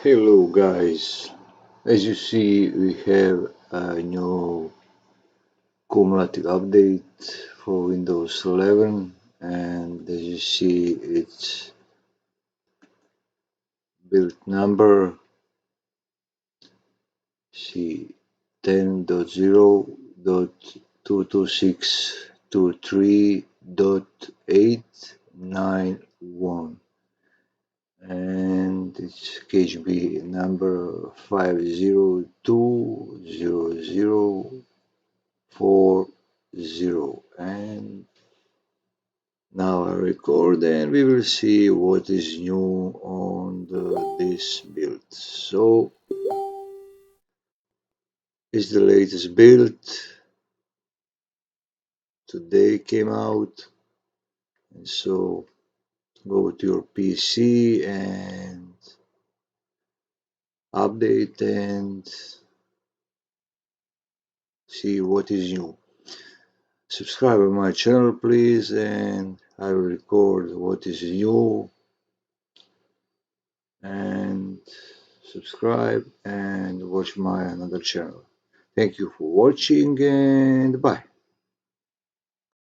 Hello guys, as you see we have a new cumulative update for Windows 11, and as you see its build number C10.0.22623.891, and its KB number 5020040. And now I record and we will see what is new on this build. So it's the latest build today came out, and so go to your PC and update and see what is new. Subscribe to my channel please, and I will record what is new, and subscribe and watch my another channel. Thank you for watching and bye.